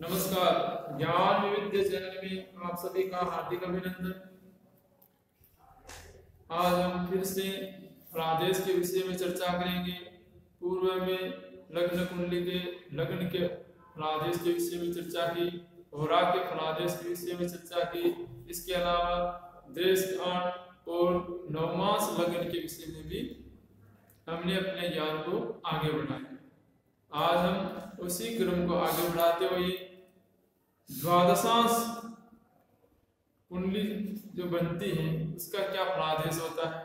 नमस्कार। ज्ञान विविध चैनल में आप सभी का हार्दिक अभिनंदन। आज हम फिर से प्रादेश के विषय में चर्चा करेंगे। पूर्व में लग्न कुंडली के लग्न के फलादेश के विषय में चर्चा की, होरा के फलादेश के विषय में चर्चा की। इसके अलावा देश काल और नवमास लग्न के विषय में भी हमने अपने ज्ञान को आगे बढ़ाया। आज हम उसी क्रम को आगे बढ़ाते हुए द्वादशांश कुंडली जो बनती है उसका क्या फलादेश होता है,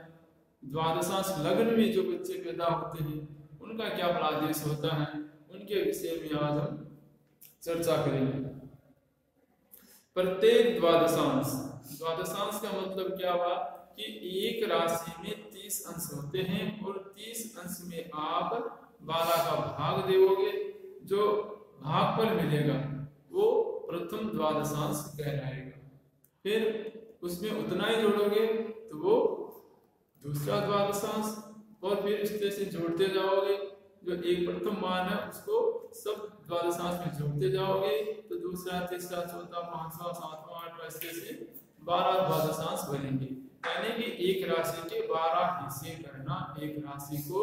द्वादशांश लग्न में जो बच्चे पैदा होते हैं उनका क्या फलादेश होता है, उनके विषय में आज हम चर्चा करेंगे। प्रत्येक द्वादशांश का मतलब क्या हुआ कि एक राशि में 30 अंश होते हैं और 30 अंश में आप 12 का भाग देवोगे। जो भागफल मिलेगा वो प्रथम द्वादशांश कहलाएगा। फिर उसमें उतना ही जोड़ोगे तो वो दूसरा द्वादशांश, और फिर इस तरह से जोड़ते जाओगे। जो एक प्रथम मान है उसको सब द्वादशांश में जोड़ते जाओगे तो दूसरा, तीसरा, चौथा, पांचवा, सातवां, आठवां, इस तरह से 12 द्वादशांश बनेंगे। यानी कि एक राशि के 12 हिस्से करना, एक राशि को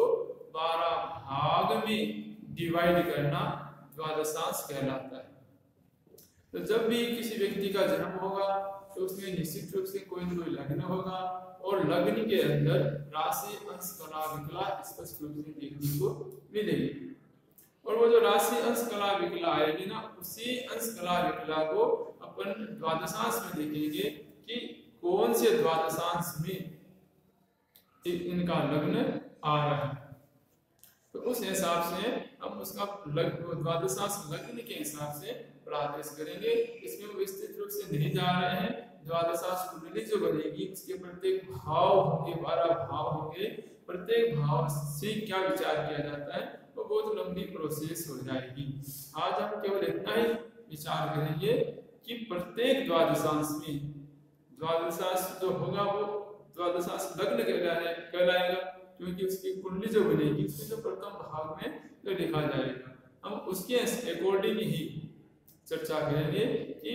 12 भाग में डिवाइड करना द्वादशांश कहलाता है। तो जब भी किसी व्यक्ति का जन्म होगा तो उसमें निश्चित रूप से कोई न कोई लग्न होगा और लग्न के अंदर राशि अंश कला विकला स्पष्ट रूप से देखने को मिलेगी। और वो जो राशि अंश कला विकला आएगी ना, उसी अंश कला विकला को अपन द्वादशांश में देखेंगे कि कौन से द्वादशांश में इनका लग्न आ रहा है। तो उस हिसाब से हम उसका द्वादशांश लग्न के हिसाब से प्रादेश करेंगे। इसमें विस्तृत रूप से नहीं जा रहे हैं। द्वादशांश कुंडली जो बनेगी उसके प्रत्येक भाव होंगे, 12 भाव होंगे। प्रत्येक भाव से क्या विचार किया जाता है वो बहुत लंबी प्रोसेस हो जाएगी। आज हम केवल इतना ही विचार करेंगे कि प्रत्येक द्वादशांश में द्वादशांश जो होगा वो द्वादशांश लग्न कहलाएगा, क्योंकि उसकी कुंडली जो बनेगी उसमें जो प्रथम भाग में जो लिखा जाएगा हम उसके अकॉर्डिंग ही चर्चा करेंगे कि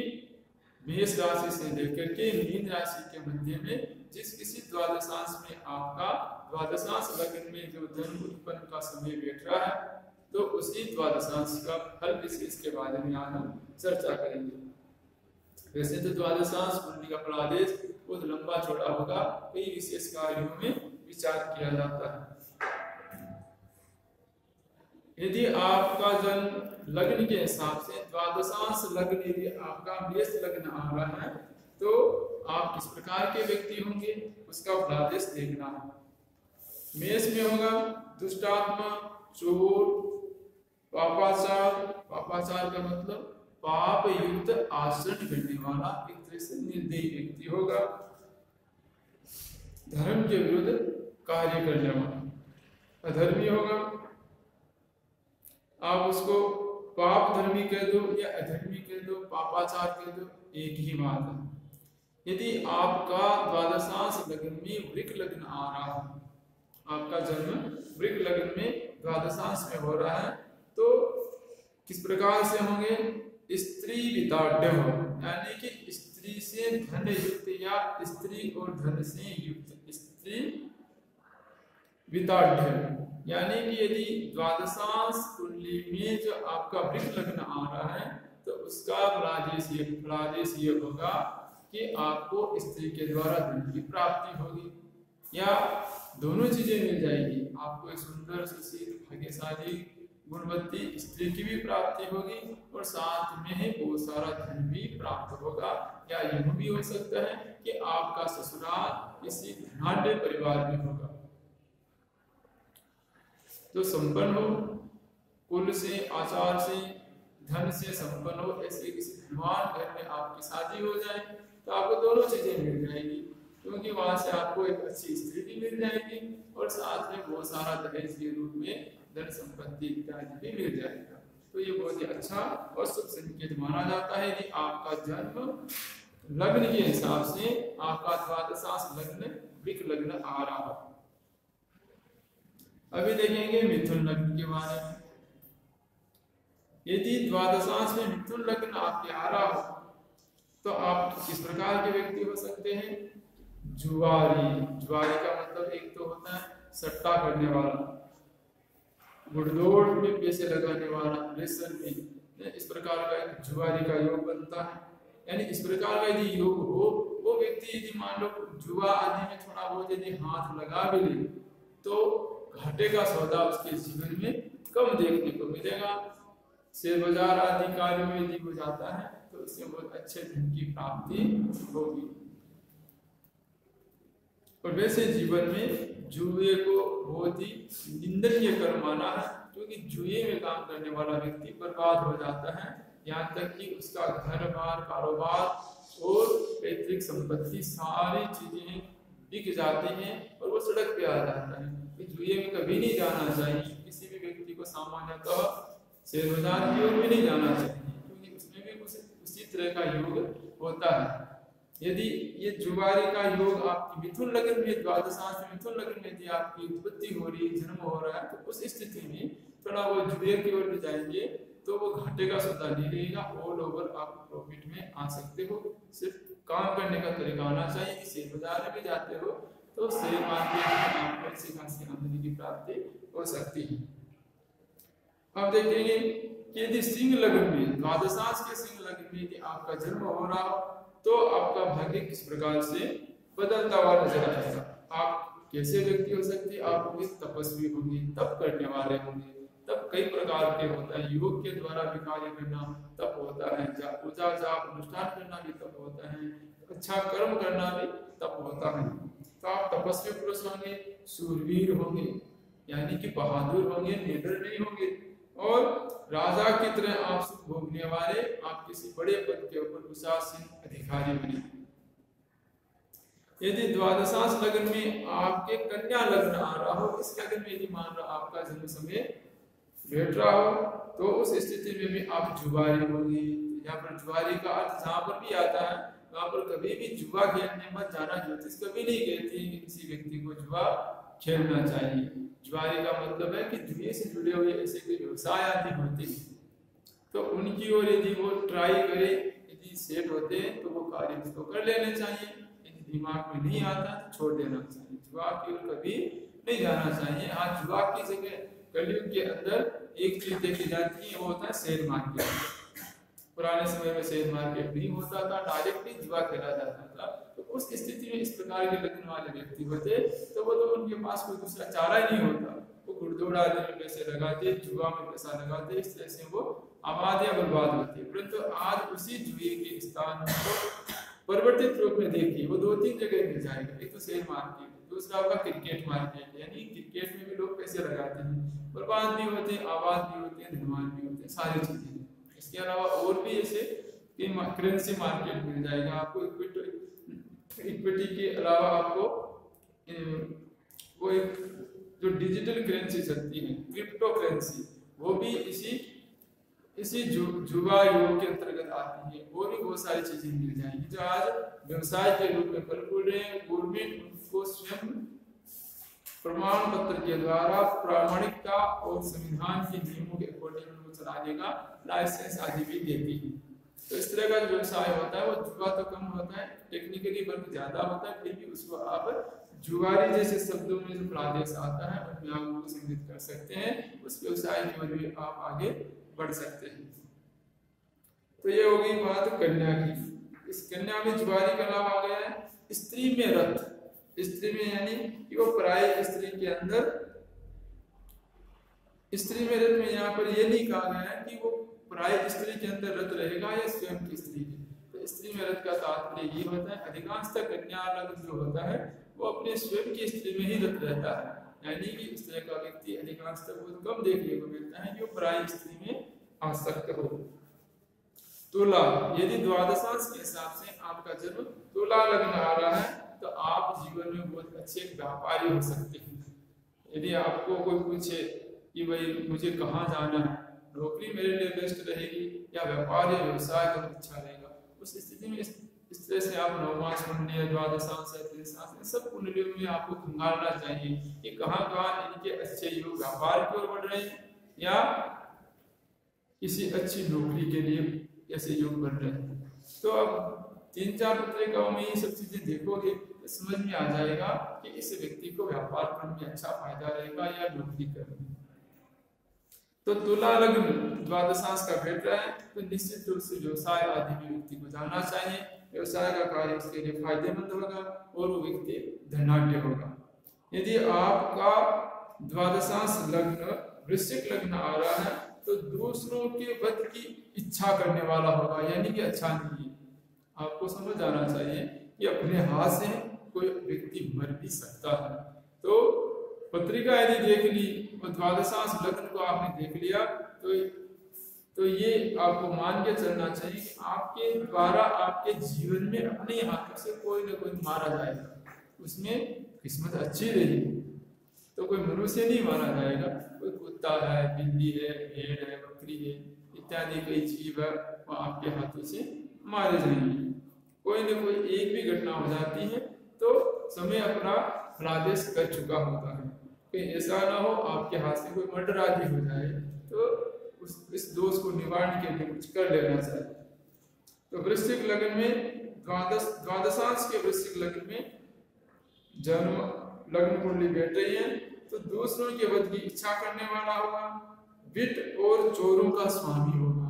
मेष राशि से लेकर के मीन राशि के मध्य में जिस किसी द्वादशांश में आपका द्वादशांश लग्न में जो जन्म उत्पन्न का समय बैठ रहा है तो उसी द्वादशांश का फल विशेष के बारे में आज हम चर्चा करेंगे। वैसे तो द्वादशांश कुंडली का फलादेश बहुत लंबा चौड़ा होगा, कई विशेष कार्यों में विचार किया जाता है। यदि आपका जन्म लग्न के हिसाब से द्वादशांश लग्न यदि आपका मेष लग्न आ रहा है तो आप किस प्रकार के व्यक्ति होंगे उसका फलादेश देखना है। मेष में होगा दुष्टात्मा, चोर, पापाचार का मतलब पाप युक्त आचरण करने वाला, एक तरह से निर्दयी व्यक्ति होगा। धर्म के विरुद्ध कार्य करने वाला अधर्मी होगा। आप उसको पाप धर्मी कह दो या अधर्मी कह दो, पापाचार कह दो, एक ही बात है। यदि आपका द्वादशांश लग्न में वृक लग्न आ रहा है, आपका जन्म वृक लग्न में द्वादशांश में हो रहा है तो किस प्रकार से होंगे? स्त्री विताढ़ हो, यानी कि स्त्री से धन युक्त या स्त्री और धन से युक्त स्त्री विताढ़। यानी कि यदि द्वादशांश कुंडली में जो आपका वृक लग्न आ रहा है तो उसका फलादेश ये होगा कि आपको स्त्री के द्वारा धन की प्राप्ति होगी या दोनों चीजें मिल जाएगी। आपको एक सुंदर सुशील भाग्यशाली गुणवती स्त्री की भी प्राप्ति होगी और साथ में बहुत सारा धन भी प्राप्त होगा। या यह भी हो सकता है कि आपका ससुराल किसी धनाढ्य परिवार में होगा जो संपन्न हो, कुल से, आचार से, धन से संपन्न हो। ऐसे किसी धनवान घर में आपकी शादी हो जाए तो आपको दोनों चीजें मिल जाएगी, क्योंकि वहां से आपको एक अच्छी स्त्री भी मिल जाएगी और साथ में बहुत सारा दहेज के रूप में धन संपत्ति इत्यादि भी मिल जाएगा। तो ये बहुत ही अच्छा और शुभ संकेत माना जाता है कि आपका जन्म लग्न के हिसाब से आपका द्वादशांश लग्न वृक लग्न आ रहा है। अभी देखेंगे मिथुन लग्न के बारे में। यदि द्वादशांश में मिथुन लग्न आपके आ रहा हो तो आप किस प्रकार के व्यक्ति हो सकते हैं? जुआरी। जुआरी का मतलब एक तो होता है सट्टा करने वाला, गुड़दौड़ में पैसे लगाने वाला, रेसर में, इस प्रकार का एक जुआरी का योग बनता है। यानी इस प्रकार का यदि योग हो, वो व्यक्ति यदि मान लो जुआ आदि में थोड़ा बहुत यदि हाथ लगा भी ले तो घाटे का सौदा उसके जीवन में कम देखने को मिलेगा। शेयर बाजार आदि कार्यों में यदि हो जाता है तो उससे बहुत अच्छे धन की प्राप्ति होगी। और वैसे जीवन में जुए को बहुत ही निंदनीय कर्म माना है, क्योंकि जुए में काम करने वाला व्यक्ति बर्बाद हो जाता है, यहाँ तक कि उसका घर बार, कारोबार और पैतृक संपत्ति सारी चीजें बिक जाती हैं और वो सड़क पे आ जाता है। कि जुए में कभी नहीं जाना चाहिए, किसी भी व्यक्ति को सामान्यतः शेयर बाजार की ओर भी नहीं जाना चाहिए, क्योंकि उसमें भी उसी तरह का योग होता है। यदि ये जुआरी का योग आपकी मिथुन लग्न में, द्वादशांश में मिथुन लग्न में यदि आपकी उत्पत्ति हो रही, जन्म हो रहा है, तो उस स्थिति में थोड़ा वो जुए की ओर जाएंगे तो वो घाटे का सौदा नहीं रहेगा, ऑल ओवर आप प्रॉफिट में आ सकते हो। सिर्फ काम करने का तरीका आना चाहिए कि शेयर बाजार में भी जाते हो तो शेयर मार्केट में आपको अच्छी खासी आमदनी की प्राप्ति हो सकती है। अब देखेंगे कि यदि सिंह लग्न में, द्वादशांश के सिंह लग्न में यदि आपका जन्म हो रहा हो तो आपका भाग्य किस प्रकार से बदलता हुआ नजर आएगा। आप कैसे व्यक्ति हो सकते हैं? आप होंगे तपस्वी, होंगे तप करने वाले होंगे। तप कई प्रकार के होता है, योग के द्वारा भी कार्य करना तप होता है, पूजा जाप अनुष्ठान करना भी तप होता है, अच्छा कर्म करना भी तप होता है। तो आप तपस्वी पुरुष होंगे, शूरवीर होंगे, यानी कि बहादुर होंगे, निडर नहीं होंगे, और राजा की तरह आप सुख भोगने वाले, आप किसी बड़े पद के ऊपर उशासीन अधिकारी बने। यदि द्वादशांश लग्न में आपके कन्या लग्न आ रहा हो, इस लग्न में यदि मान लो आपका जन्म समय बैठ रहा हो तो उस स्थिति में भी आप जुआरी होंगे। यहाँ पर जुआरी का अर्थ जहाँ पर भी आता है वहां पर कभी भी जुआ खेलने मत जाना। ज्योतिष कभी नहीं कहती है कि किसी व्यक्ति को जुआ खेलना चाहिए। जुआरी का मतलब है कि जुए से जुड़े हुए ऐसे कोई व्यवसाय आदि होते हैं तो उनकी ओर यदि वो ट्राई करे, यदि सेट होते हैं तो वो कार्य उसको कर लेने चाहिए, यदि दिमाग में नहीं आता तो छोड़ देना चाहिए। जुआ की ओर कभी नहीं जाना चाहिए। हाँ, जुआ की जगह कलयुग के अंदर एक चीज देखी जाती है, वो होता है शेयर मार्केट। पुराने समय में शेयर मार्केट नहीं होता था, डायरेक्टली जुआ खेला जाता था। तो उस स्थिति में इस प्रकार के लगने वाले व्यक्ति होते तो वो तो उनके पास कोई दूसरा चारा ही नहीं होता, वो गुड़दौड़ आदि में पैसे लगाते, जुआ में पैसा लगाते, इस तरह से वो आबाद या बर्बाद होती। परंतु आज उसी जुए के स्थान को परिवर्तित रूप में देखिए, वो दो तीन जगह मिल जाएगा। एक तो शेयर मार्केट, दूसरा होगा क्रिकेट मार्केट, यानी क्रिकेट में भी लोग पैसे लगाते हैं, बर्बाद भी होते हैं, आबाद भी होते हैं, धनवान भी होते हैं, सारी चीजें। इसके अलावा और भी ऐसे करेंसी मार्केट मिल जाएगा आपको। इक्विटी के अलावा आपको वो एक जो डिजिटल करेंसी चलती है, क्रिप्टो करेंसी, वो भी इसी जुआ योग के अंतर्गत आती है। वो भी बहुत सारी चीजें मिल जाएंगी जो आज व्यवसाय के रूप में फल फूल रहे हैं। गवर्नमेंट उनको स्वयं प्रमाण पत्र के द्वारा प्रामाणिकता और संविधान के नियमों के अकॉर्डिंग उनको चलाने का लाइसेंस आदि भी देती है। तो इस तरह का जो व्यवसाय होता है वो जुआ तो कम होता है, टेक्निकली वर्क ज्यादा होता है, फिर भी उसको आप जुआरी जैसे शब्दों में जो प्रादेश आता है उनमें आप उनको संमिलित कर सकते हैं। उस व्यवसाय की ओर भी आप आगे बढ़ सकते हैं। तो ये हो गई बात कन्या की। इस कन्या में जुआरी का लाभ आ गया है। स्त्री में रथ, स्त्री में यानी कि वो पराई स्त्री के अंदर, स्त्री में रथ में यहाँ पर ये नहीं कहा गया है कि वो पराई स्त्री के अंदर रत रहेगा या स्वयं की स्त्री के। तो स्त्री में रत का तात्पर्य ये होता है, अधिकांशतः कन्या लग्न जो होता है वो अपने स्वयं की स्त्री में ही रत रहता है, यानी कि इस तरह का व्यक्ति अधिकांशतः बहुत कम देखने को मिलता है कि वो पराई स्त्री में आसक्त हो। तुला, यदि द्वादशांश के हिसाब से आपका जन्म तुला लग्न आ रहा है तो आप जीवन में बहुत अच्छे व्यापारी हो सकते हैं। यदि आपको कोई पूछे कि भाई मुझे कहाँ जाना है, नौकरी मेरे लिए बेस्ट रहेगी या व्यापार या व्यवसाय का अच्छा रहेगा, उस स्थिति में इस तरह से आप नवमास कुंडली, द्वादशांश, त्रिशांश, सब कुंडलियों में आपको खंगालना चाहिए कि कहाँ कहाँ इनके अच्छे योग व्यापार की ओर बढ़ रहे हैं या किसी अच्छी नौकरी के लिए ऐसे योग बन रहे हैं। तो अब 3-4 पत्रिकाओं में ये सब चीजें देखोगे तो समझ में आ जाएगा कि इस व्यक्ति को व्यापार करने में अच्छा फायदा रहेगा या नौकरी करने में। तो तुला लग्न द्वादशांश का भेट रहा है तो निश्चित रूप से व्यवसाय आदि में व्यक्ति को जाना चाहिए। व्यवसाय का कार्य उसके लिए फायदेमंद होगा और वो व्यक्ति धनाढ्य होगा। यदि आपका द्वादशांश लग्न वृश्चिक लग्न आ रहा है तो दूसरों के वध की इच्छा करने वाला होगा, यानी कि अच्छा नहीं है। आपको समझ आना चाहिए कि अपने हाथ से कोई व्यक्ति मर भी सकता है। तो पत्रिका यदि देख ली और द्वादशांश लग्न को आपने देख लिया तो ये आपको मान के चलना चाहिए कि आपके द्वारा आपके जीवन में अपने हाथों से कोई ना कोई मारा जाएगा। उसमें किस्मत अच्छी रही तो कोई मनुष्य नहीं मारा जाएगा, कोई कुत्ता है, बिल्ली है, भेड़ है, बकरी है इत्यादि कई जीव है वो आपके हाथों से मारे जाएंगे। कोई न कोई एक भी घटना हो जाती है तो समय अपना फलादेश कर चुका होता है। कहीं ऐसा ना हो आपके हाथ से कोई मर्डर आदि हो जाए तो इस दोष को निवारण के लिए कुछ कर लेना चाहिए। तो वृश्चिक लग्न में द्वादशांश के वृश्चिक लग्न में जन्म लग्न कुंडली बैठ रही है तो दूसरों के वध की इच्छा करने वाला होगा, वित्त और चोरों का स्वामी होगा,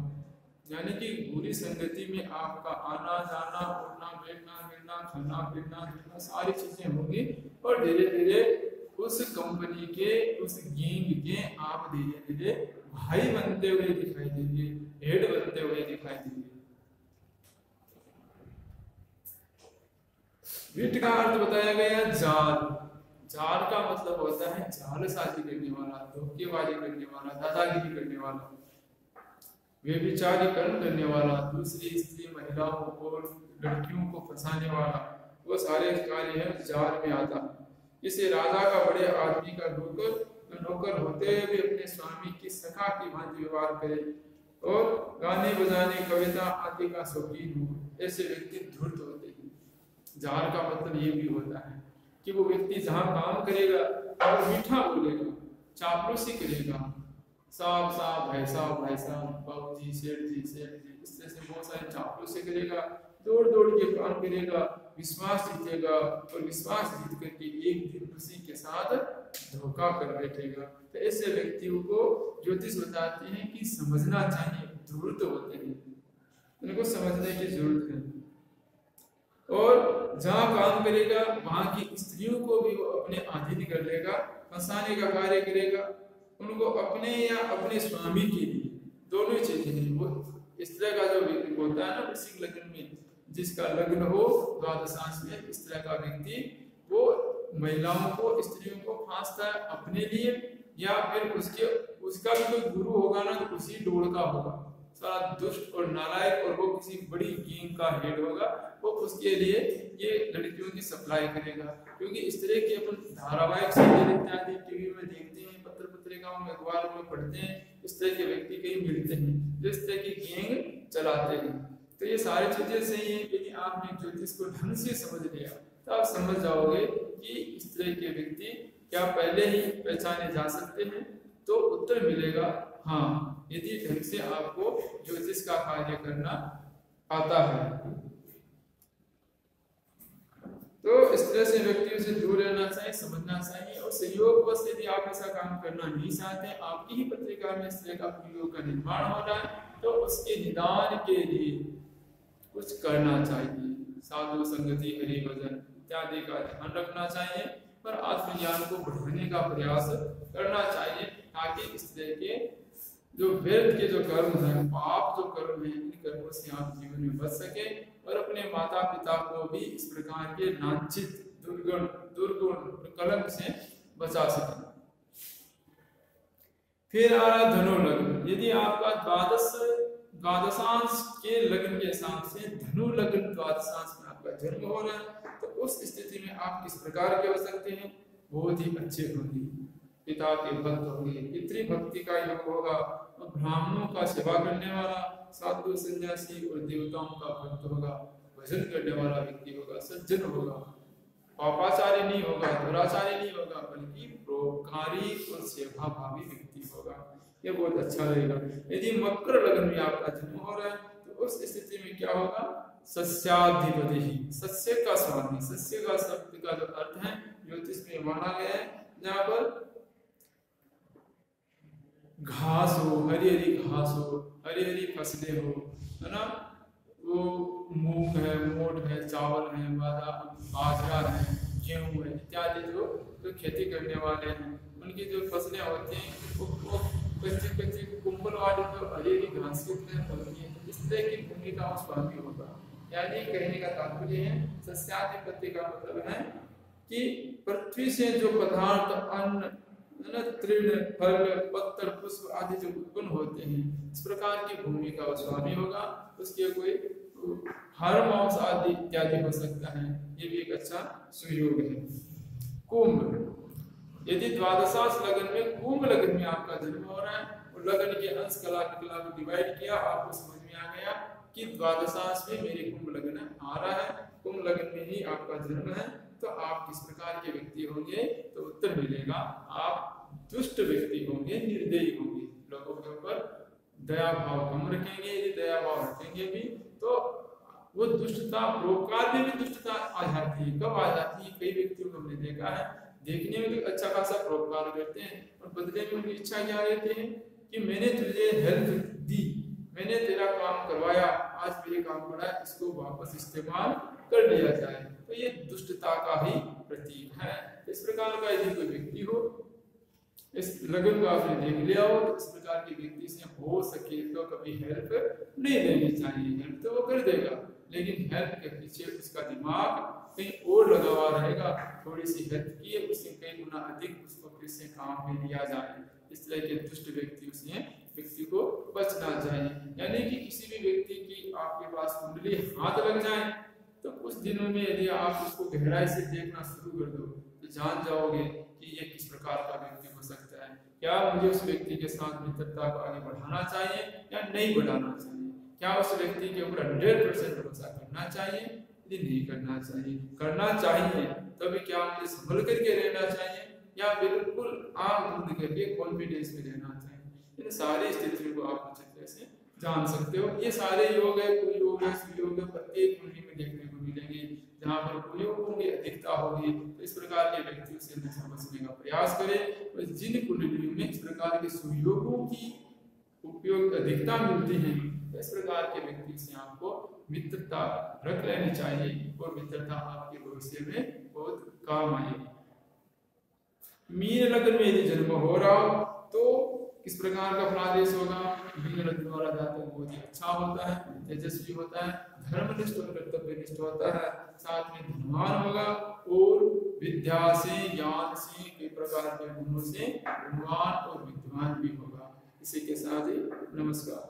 यानी कि बुरी संगति में आपका आना जाना, उठना बैठना, गिरना, खाना पीना सारी चीजें होंगी और धीरे धीरे उस कंपनी के उस गैंग के आप धीरे धीरे भाई बनते हुए दिखाई देंगे, हेड बनते हुए दिखाई देंगे। वित्त का अर्थ बताया गया जाल। जाल का मतलब होता है जालसाजी करने वाला, धोखेबाजी करने वाला, दादागिरी करने वाला, व्यभिचारीकरण करने वाला, दूसरी स्त्री महिलाओं और लड़कियों को फंसाने वाला, वो सारे कार्य है जाल में आता है। इसे राजा का बड़े आदमी का नौकर होते हुए भी अपने स्वामी की सखा की भांति व्यवहार करे और गाने बजाने कविता आदि का शौकीन हो, ऐसे व्यक्ति धूर्त होते हैं। जाल का मतलब ये भी होता है कि वो व्यक्ति जहाँ काम करेगा और मीठा बोलेगा, चापलूसी करेगा, साहब साहब भाई साहब बाबू जी सेठ जी इस तरह से बहुत सारे चापलूसी करेगा, दौड़ दौड़ के काम करेगा, विश्वास जीतेगा और विश्वास जीत करके एक दिन उसी के साथ धोखा कर बैठेगा। तो ऐसे व्यक्तियों को ज्योतिष बताते हैं कि समझना चाहिए, धूर्त होते हैं, उनको समझने की जरूरत है। और जहाँ काम करेगा वहां की स्त्रियों को भी वो अपने अधीन कर लेगा, फंसाने का कार्य करेगा, उनको अपने या अपने स्वामी के लिए दोनों चीजें हैं। वो इस तरह का जो व्यक्ति होता है ना वृश्चिक लग्न में, जिसका लग्न हो द्वादशांश में, इस तरह का व्यक्ति वो महिलाओं को स्त्रियों को फांसता है अपने लिए या फिर उसका भी कोई गुरु होगा ना तो उसी डोर का होगा, सारा दुष्ट और नालायक, और वो किसी बड़ी गैंग का हेड होगा, वो उसके लिए ये लड़कियों की सप्लाई करेगा। क्योंकि इस तरह के अपन धारावाहिक सीरियल इत्यादि टीवी में देखते हैं, पत्र पत्रिकाओं में अखबारों में पढ़ते हैं, इस तरह के व्यक्ति कहीं मिलते हैं जो इस तरह की गैंग चलाते हैं। तो ये सारी चीजें सही है। यदि आपने ज्योतिष को ढंग से समझ लिया तो आप समझ जाओगे कि इस तरह के व्यक्ति क्या पहले ही पहचाने जा सकते हैं। तो उत्तर मिलेगा हाँ, यदि ढंग से आपको ज्योतिष का कार्य करना आता है। तो इस तरह से व्यक्तियों से दूर रहना चाहिए, समझना चाहिए। और सहयोग बस यदि आप ऐसा काम करना नहीं चाहते, आपकी ही पत्रिका में इस तरह का प्रयोग का निर्माण हो रहा है तो उसके निदान के लिए कुछ करना चाहिए। साधु संगति, हरि भजन इत्यादि का ध्यान रखना चाहिए और आत्मज्ञान को बढ़ाने का प्रयास करना चाहिए, ताकि इस तरह के जो व्यर्थ के जो कर्म है, पाप जो कर्म है, इन कर्मों से आप जीवन में बच सके और अपने माता पिता को भी इस प्रकार के लांछित दुर्गुण कलंक से बचा सके। फिर आ रहा धनु लग्न। यदि आपका द्वादशांश के लग्न के हिसाब से धनु लग्न द्वादशांश में आपका जन्म हो रहा है तो उस स्थिति में आप किस प्रकार के हो सकते हैं? बहुत ही अच्छे होंगे, पिता के भक्त होंगे, पितृ भक्ति का योग होगा, ब्राह्मणों का सेवा करने वाला, साधु सन्यासी और देवताओं का भक्त होगा, भजन करने वाला व्यक्ति होगा, सज्जन होगा, पापाचारी नहीं होगा, दुराचारी नहीं होगा, बल्कि परोपकारी और सेवा भावी व्यक्ति होगा। ये बहुत अच्छा रहेगा। यदि मकर लग्न में आपका जन्म हो रहा है तो उस स्थिति में क्या होगा, सस्याधिपति ही, सस्य का स्वामी। सस्य का शब्द का जो अर्थ है ज्योतिष में माना गया है, जहाँ पर घास हो, हरी हरी घास हो, हरी हरी फसलें हो, है ना, वो मूंग है, मोट है, चावल है, बाजरा है, गेहूं है इत्यादि जो खेती करने वाले हैं उनकी जो फसलें होती हैं वो कच्ची कच्ची कुंबल वाली जो हरी हरी घास की होती है, इस तरह की भूमि का स्वामी होगा। यानी कहने का तात्पर्य है सस्याधिपत्य का मतलब है कि पृथ्वी से जो पदार्थ अन्न, तृण, फल, पत्तर, पुष्प आदि जो उत्पन्न होते हैं, इस प्रकार की भूमि का वो स्वामी होगा। उसके कोई हर मांस आदि इत्यादि हो सकता है, ये भी एक अच्छा सुयोग है। कुंभ, यदि द्वादशांश लगन में कुंभ लगन में आपका जन्म हो रहा है और लगन के अंश कला को डिवाइड किया, आपको समझ में आ गया कि द्वादशांश में मेरे कुंभ लगन आ रहा है, कुंभ लगन में ही आपका जन्म है, तो आप किस प्रकार के व्यक्ति होंगे, तो उत्तर मिलेगा आप दुष्ट व्यक्ति होंगे, निर्दयी होंगे, लोगों के ऊपर दया भाव कम रखेंगे। यदि दया भाव रखेंगे भी तो वो दुष्टता, परोपकार में भी दुष्टता आ जाती है। कब आ जाती है, कई व्यक्तियों को हमने देखा है, देखने में तो अच्छा खासा परोपकार करते हैं और बदले में उनकी इच्छा क्या रहती है कि मैंने तुझे हेल्प दी, मैंने तेरा काम करवाया, आज मेरे काम पड़ा, इसको वापस इस्तेमाल कर लिया जाए, तो ये दुष्टता का ही प्रतीक है। इस प्रकार का यदि कोई व्यक्ति हो, इस लगन को आपने देख लिया हो, तो इस प्रकार के व्यक्ति से हो सके तो कभी हेल्प नहीं लेनी चाहिए। हेल्प तो वो कर देगा, लेकिन हेल्प के पीछे उसका दिमाग कहीं और लगा हुआ रहेगा, थोड़ी सी हेल्प की है, उससे कई गुना अधिक उसको फिर से काम में लिया जाए। इस तरह के दुष्ट व्यक्ति को बचना चाहिए। यानी कि किसी भी व्यक्ति की आपके पास कुंडली हाथ लग जाए तो कुछ दिनों में यदि आप उसको गहराई से देखना शुरू कर दो तो जान जाओगे कि ये किस प्रकार का व्यक्ति हो सकता है। क्या मुझे उस व्यक्ति के साथ मित्रता को आगे बढ़ाना चाहिए या नहीं बढ़ाना चाहिए, क्या उस व्यक्ति के ऊपर 100% भरोसा करना चाहिए, यदि नहीं करना चाहिए, करना चाहिए तभी क्या मुझे संभल करके रहना चाहिए या बिल्कुल आंख बंद करके कॉन्फिडेंस में रहना चाहिए। इन सारी स्थितियों को आप अच्छी तरह से जान सकते हो। ये सारे योग है, कुयोग है, सुयोग है, प्रत्येक कुंडली में देखने को मिलेंगे। जहाँ पर कुयोगों की अधिकता होगी तो इस प्रकार के व्यक्तियों से समझने का प्रयास करें, और जिन कुंडलियों में इस प्रकार के सुयोगों की उपयोग अधिकता मिलती है तो इस प्रकार के व्यक्ति से आपको मित्रता रख लेनी चाहिए और मित्रता आपके भविष्य में बहुत काम आएगी। मीन लग्न में यदि जन्म हो रहा हो तो किस प्रकार का फलादेश होगा। मीन लग्न वाला जातक बहुत ही अच्छा होता है, तेजस्वी होता है, धर्मनिष्ठ और कर्तव्यनिष्ठ होता है, साथ में धनवान होगा और विद्या से, ज्ञान से, कई प्रकार के गुणों से गुणवान और विद्वान भी होगा। इसी के साथ ही नमस्कार।